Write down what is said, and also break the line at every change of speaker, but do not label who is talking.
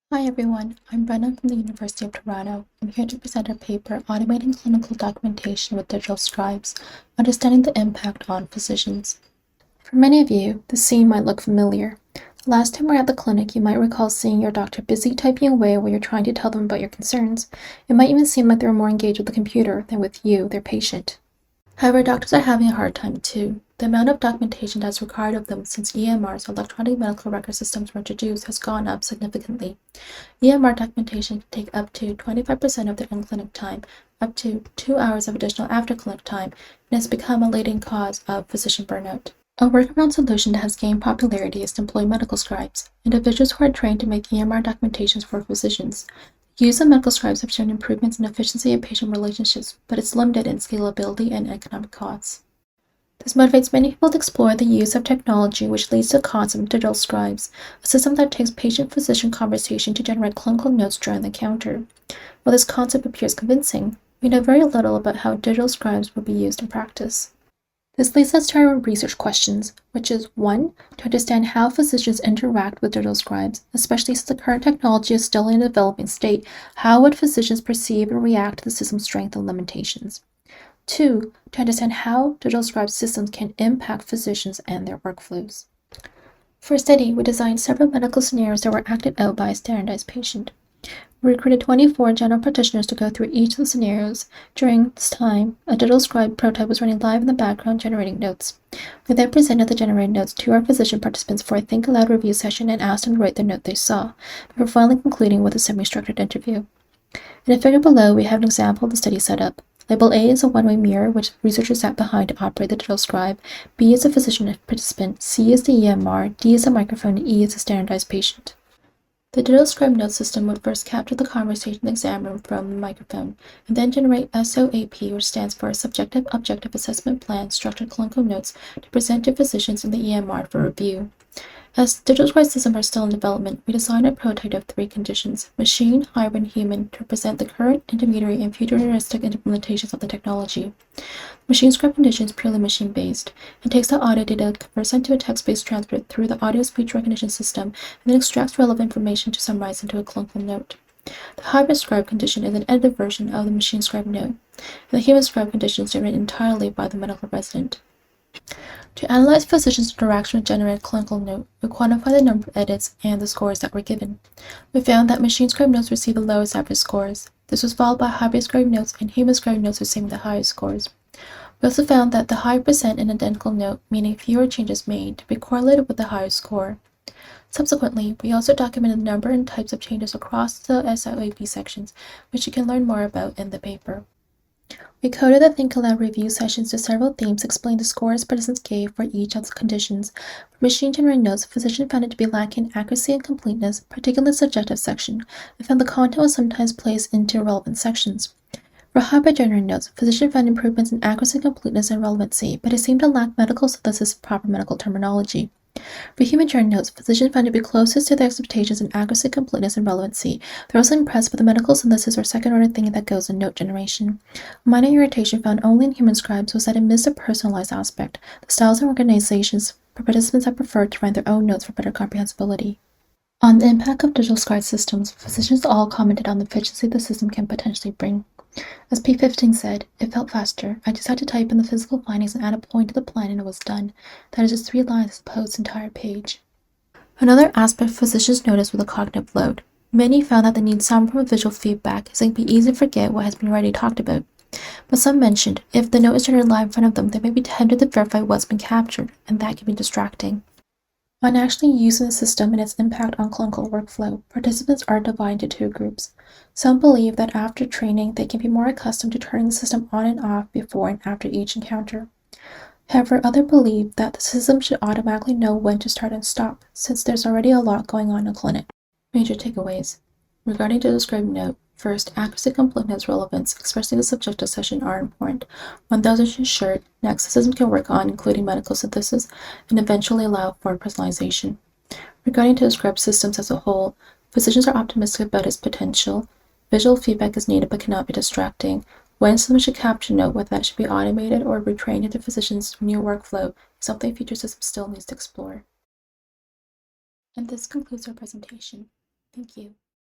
Hi everyone, I'm Brenna from the University of Toronto. I'm here to present our paper, Automating Clinical Documentation with Digital Scribes, Understanding the Impact on Physicians. For many of you, the scene might look familiar. The last time we were at the clinic, you might recall seeing your doctor busy typing away while you're trying to tell them about your concerns. It might even seem like they were more engaged with the computer than with you, their patient. However, doctors are having a hard time too. The amount of documentation that's required of them since EMRs, electronic medical record systems, were introduced has gone up significantly. EMR documentation can take up to 25% of their in-clinic time, up to 2 hours of additional after-clinic time, and has become a leading cause of physician burnout. A workaround solution that has gained popularity is to employ medical scribes, individuals who are trained to make EMR documentations for physicians. The use of medical scribes have shown improvements in efficiency of patient relationships, but it's limited in scalability and economic costs. This motivates many people to explore the use of technology, which leads to the concept of digital scribes, a system that takes patient-physician conversation to generate clinical notes during the encounter. While this concept appears convincing, we know very little about how digital scribes will be used in practice. This leads us to our research questions, which is 1. To understand how physicians interact with digital scribes, especially since the current technology is still in a developing state, how would physicians perceive and react to the system's strengths and limitations? 2. To understand how digital scribe systems can impact physicians and their workflows. For our study, we designed several medical scenarios that were acted out by a standardized patient. We recruited 24 general practitioners to go through each of the scenarios. During this time, a digital scribe prototype was running live in the background generating notes. We then presented the generated notes to our physician participants for a think aloud review session and asked them to write the note they saw, before finally concluding with a semi-structured interview. In the figure below, we have an example of the study setup. Label A is a one-way mirror, which researchers sat behind to operate the digital scribe. B is a physician participant. C is the EMR. D is a microphone. And E is a standardized patient. The digital scribe note system would first capture the conversation in the exam room from the microphone, and then generate SOAP, which stands for Subjective Objective Assessment Plan, Structured Clinical Notes, to present to physicians in the EMR for review. As digital scribe systems are still in development, we designed a prototype of 3 conditions: machine, hybrid, and human, to represent the current, intermediary, and futuristic implementations of the technology. Machine scribe condition is purely machine-based. It takes the audio data, converts into a text-based transcript through the audio speech recognition system, and then extracts relevant information to summarize into a clinical note. The hybrid scribe condition is an edited version of the machine scribe note, and the human scribe condition is generated entirely by the medical resident. To analyze physicians' interaction with generated clinical note, we quantify the number of edits and the scores that were given. We found that machine scribe notes received the lowest average scores. This was followed by hybrid scribe notes and human scribe notes receiving the highest scores. We also found that the higher percent in identical note, meaning fewer changes made, to be correlated with the higher score. Subsequently, we also documented the number and types of changes across the SIOP sections, which you can learn more about in the paper. We coded the Think Aloud review sessions to several themes to explain the scores participants gave for each of the conditions. For machine-generated notes, physicians found it to be lacking accuracy and completeness, particularly the subjective section, and found the content was sometimes placed into irrelevant sections. For hybrid-generated notes, physicians found improvements in accuracy, completeness, and relevancy, but it seemed to lack medical synthesis and proper medical terminology. For human-generated notes, physicians found it to be closest to their expectations in accuracy, completeness, and relevancy. They're also impressed with the medical synthesis or second-order thinking that goes in note generation. A minor irritation found only in human scribes was that it missed a personalized aspect, the styles and organizations for participants that preferred to write their own notes for better comprehensibility. On the impact of digital scribe systems, physicians all commented on the efficiency the system can potentially bring. As P15 said, it felt faster. I just had to type in the physical findings and add a point to the plan and it was done. That is just 3 lines as opposed to an entire page. Another aspect physicians noticed was the cognitive load. Many found that they need some form of visual feedback, as it can be easy to forget what has been already talked about. But some mentioned, if the note is generated live in front of them, they may be tempted to verify what's been captured, and that can be distracting. On actually using the system and its impact on clinical workflow, participants are divided into 2 groups. Some believe that after training, they can be more accustomed to turning the system on and off before and after each encounter. However, others believe that the system should automatically know when to start and stop, since there's already a lot going on in a clinic. Major takeaways. Regarding the described note, first, accuracy, completeness, relevance, especially the subjective session, are important. When those are ensured, next, the system can work on including medical synthesis and eventually allow for personalization. Regarding to describe systems as a whole, physicians are optimistic about its potential. Visual feedback is needed but cannot be distracting. When someone should capture note, whether that should be automated or retrained into physicians' new workflow, is something future systems still needs to explore. And this concludes our presentation. Thank you.